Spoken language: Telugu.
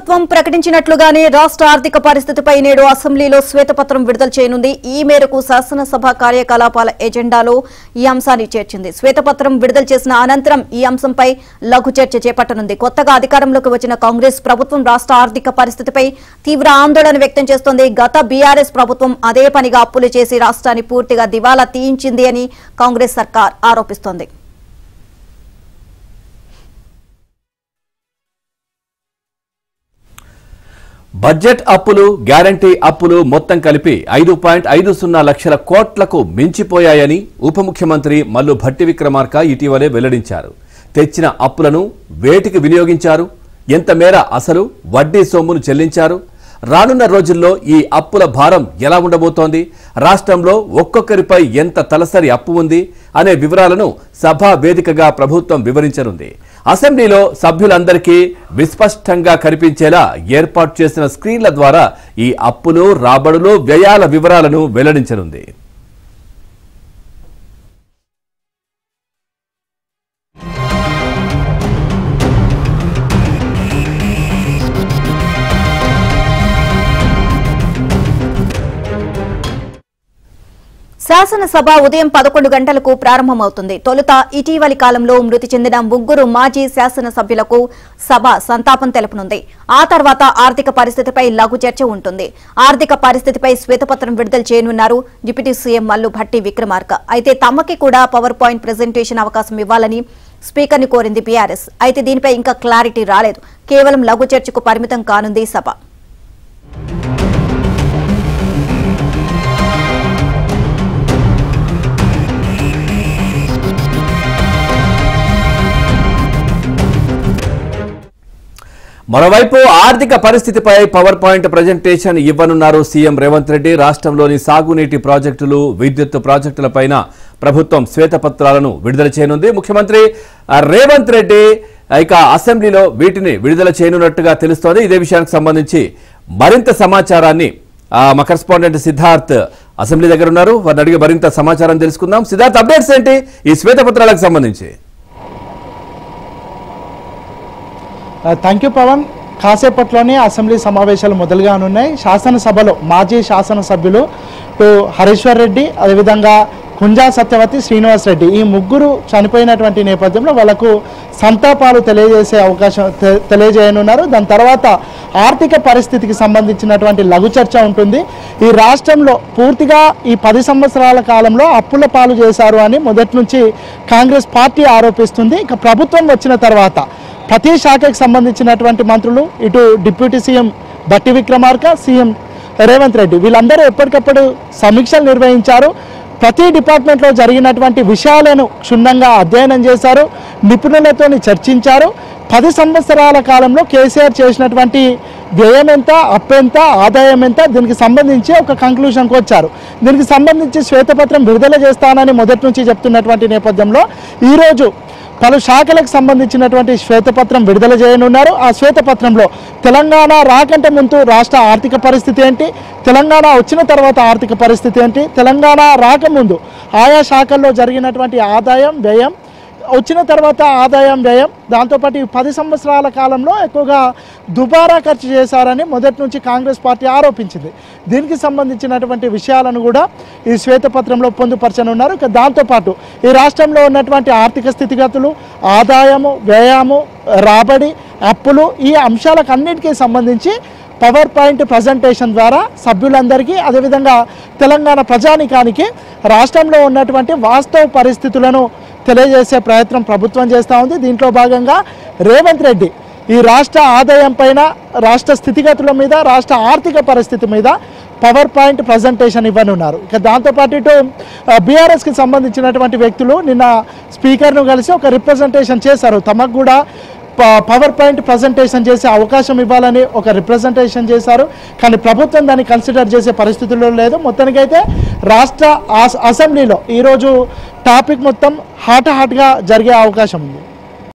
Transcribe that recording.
ప్రభుత్వం ప్రకటించినట్లుగానే రాష్ట్ర ఆర్థిక పరిస్థితిపై నేడు అసెంబ్లీలో శ్వేతపత్రం విడుదల చేయనుంది. ఈ మేరకు శాసనసభ కార్యకలాపాల ఎజెండాలో ఈ అంశాన్ని చేర్చింది. శ్వేతపత్రం విడుదల చేసిన అనంతరం ఈ అంశంపై లఘు చర్చ చేపట్టనుంది. కొత్తగా అధికారంలోకి వచ్చిన కాంగ్రెస్ ప్రభుత్వం రాష్ట్ర ఆర్థిక పరిస్థితిపై తీవ్ర ఆందోళన వ్యక్తం చేస్తోంది. గత బీఆర్ఎస్ ప్రభుత్వం అదే పనిగా అప్పులు చేసి రాష్ట్రాన్ని పూర్తిగా దివాలా తీయించింది అని కాంగ్రెస్ సర్కార్ ఆరోపిస్తోంది. బడ్జెట్ అప్పులు, గ్యారంటీ అప్పులు మొత్తం కలిపి 5.50 లక్షల కోట్లకు మించిపోయాయని ఉప ముఖ్యమంత్రి మల్లు భట్టి విక్రమార్క ఇటీవలే వెల్లడించారు. తెచ్చిన అప్పులను వేటికి వినియోగించారు, ఎంత మేర అసలు వడ్డీ సొమ్మును చెల్లించారు, రానున్న రోజుల్లో ఈ అప్పుల భారం ఎలా ఉండబోతోంది, రాష్ట్రంలో ఒక్కొక్కరిపై ఎంత తలసరి అప్పు ఉంది అనే వివరాలను సభా వేదికగా ప్రభుత్వం వివరించనుంది. అసెంబ్లీలో సభ్యులందరికీ విస్పష్టంగా కనిపించేలా ఏర్పాటు చేసిన స్క్రీన్ల ద్వారా ఈ అప్పులు, రాబడులు, వ్యయాల వివరాలను వెల్లడించనుంది. శాసనసభ ఉదయం 11 గంటలకు ప్రారంభమవుతుంది. తొలుత ఇటీవలి కాలంలో మృతి చెందిన 3 మాజీ శాసనసభ్యులకు సభ సంతాపం తెలుపనుంది. ఆ తర్వాత ఆర్థిక పరిస్థితిపై లఘు చర్చ ఉంటుంది. ఆర్థిక పరిస్థితిపై శ్వేతపత్రం విడుదల చేయనున్నారు డిప్యూటీ సీఎం మల్లు భట్టి విక్రమార్క. అయితే తమకి కూడా పవర్ పాయింట్ ప్రెజెంటేషన్ అవకాశం ఇవ్వాలని స్పీకర్ని కోరింది బీఆర్ఎస్. అయితే దీనిపై ఇంకా క్లారిటీ రాలేదు. కేవలం లఘు చర్చకు పరిమితం కానుంది సభ. మరోవైపు ఆర్థిక పరిస్థితిపై పవర్ పాయింట్ ప్రజెంటేషన్ ఇవ్వనున్నారు సీఎం రేవంత్ రెడ్డి. రాష్ట్రంలోని సాగునీటి ప్రాజెక్టులు, విద్యుత్ ప్రాజెక్టులపైన ప్రభుత్వం శ్వేతపత్రాలను విడుదల చేయనుంది. ముఖ్యమంత్రి రేవంత్ రెడ్డి ఇక అసెంబ్లీలో వీటిని విడుదల చేయనున్నట్టుగా తెలుస్తోంది. ఇదే విషయానికి సంబంధించి మరింత సమాచారాన్ని మా కరెస్పాండెంట్ సిద్ధార్థ్ అసెంబ్లీ దగ్గర ఉన్నారు. వారిని అడిగి మరింత సమాచారం తెలుసుకుందాం. సిద్ధార్థ్, అప్డేట్స్ ఏంటి ఈ శ్వేతపత్రాలకు సంబంధించి? Thank you Pavan. కాసేపట్లోనే అసెంబ్లీ సమావేశాలు మొదలుగానున్నాయి. శాసనసభలో మాజీ శాసనసభ్యులు హరీశ్వర్ రెడ్డి, అదేవిధంగా కుంజా సత్యవతి, శ్రీనివాస్ రెడ్డి ఈ 3 చనిపోయినటువంటి నేపథ్యంలో వాళ్లకు సంతాపాలు తెలియజేయనున్నారు. దాని తర్వాత ఆర్థిక పరిస్థితికి సంబంధించినటువంటి లఘు చర్చ ఉంటుంది. ఈ రాష్ట్రంలో పూర్తిగా ఈ 10 సంవత్సరాల కాలంలో అప్పుల పాలు చేశారు అని మొదటి నుంచి కాంగ్రెస్ పార్టీ ఆరోపిస్తుంది. ఇక ప్రభుత్వం వచ్చిన తర్వాత ప్రతి శాఖకు సంబంధించినటువంటి మంత్రులు, ఇటు deputy CM Bhatti Vikramarka, CM Revanth Reddy వీళ్ళందరూ ఎప్పటికప్పుడు సమీక్షలు నిర్వహించారు. ప్రతి డిపార్ట్మెంట్లో జరిగినటువంటి విషయాలను క్షుణ్ణంగా అధ్యయనం చేశారు, నిపుణులతో చర్చించారు. 10 సంవత్సరాల కాలంలో కేసీఆర్ చేసినటువంటి వ్యయం ఎంత, అప్పు ఎంత, ఆదాయం ఎంత, దీనికి సంబంధించి ఒక కంక్లూషన్కి వచ్చారు. దీనికి సంబంధించి శ్వేతపత్రం విడుదల చేస్తానని మొదటి నుంచి చెప్తున్నటువంటి నేపథ్యంలో ఈరోజు పలు శాఖలకు సంబంధించినటువంటి శ్వేతపత్రం విడుదల చేయనున్నారు. ఆ శ్వేతపత్రంలో తెలంగాణ రాకంటే ముందు రాష్ట్ర ఆర్థిక పరిస్థితి ఏంటి, తెలంగాణ వచ్చిన తర్వాత ఆర్థిక పరిస్థితి ఏంటి, తెలంగాణ రాకముందు ఆయా శాఖల్లో జరిగినటువంటి ఆదాయం, వ్యయం, వచ్చిన తర్వాత ఆదాయం, వ్యయం, దాంతోపాటు 10 సంవత్సరాల కాలంలో ఎక్కువగా దుబారా ఖర్చు చేశారని మొదటి నుంచి కాంగ్రెస్ పార్టీ ఆరోపించింది. దీనికి సంబంధించినటువంటి విషయాలను కూడా ఈ శ్వేతపత్రంలో పొందుపరచనున్నారు. ఇక దాంతోపాటు ఈ రాష్ట్రంలో ఉన్నటువంటి ఆర్థిక స్థితిగతులు, ఆదాయము, వ్యయము, రాబడి, అప్పులు ఈ అంశాలకు అన్నిటికీ సంబంధించి పవర్ పాయింట్ ప్రజెంటేషన్ ద్వారా సభ్యులందరికీ, అదేవిధంగా తెలంగాణ ప్రజానికానికి రాష్ట్రంలో ఉన్నటువంటి వాస్తవ పరిస్థితులను తెలియజేసే ప్రయత్నం ప్రభుత్వం చేస్తూ ఉంది. దీంట్లో భాగంగా రేవంత్ రెడ్డి ఈ రాష్ట్ర ఆదాయం పైన, రాష్ట్ర స్థితిగతుల మీద, రాష్ట్ర ఆర్థిక పరిస్థితి మీద పవర్ పాయింట్ ప్రజెంటేషన్ ఇవ్వనున్నారు. ఇక దాంతోపాటు ఇటు బీఆర్ఎస్కి సంబంధించినటువంటి వ్యక్తులు నిన్న స్పీకర్ను కలిసి ఒక రిప్రజెంటేషన్ చేశారు. తమకు కూడా పవర్ పాయింట్ ప్రజెంటేషన్ చేసే అవకాశం ఇవ్వాలని ఒక రిప్రజెంటేషన్ చేశారు. కానీ ప్రభుత్వం దాన్ని కన్సిడర్ చేసే పరిస్థితుల్లో లేదు. మొత్తానికైతే రాష్ట్ర అసెంబ్లీలో ఈరోజు టాపిక్ మొత్తం హాట్గా జరిగే అవకాశం ఉంది.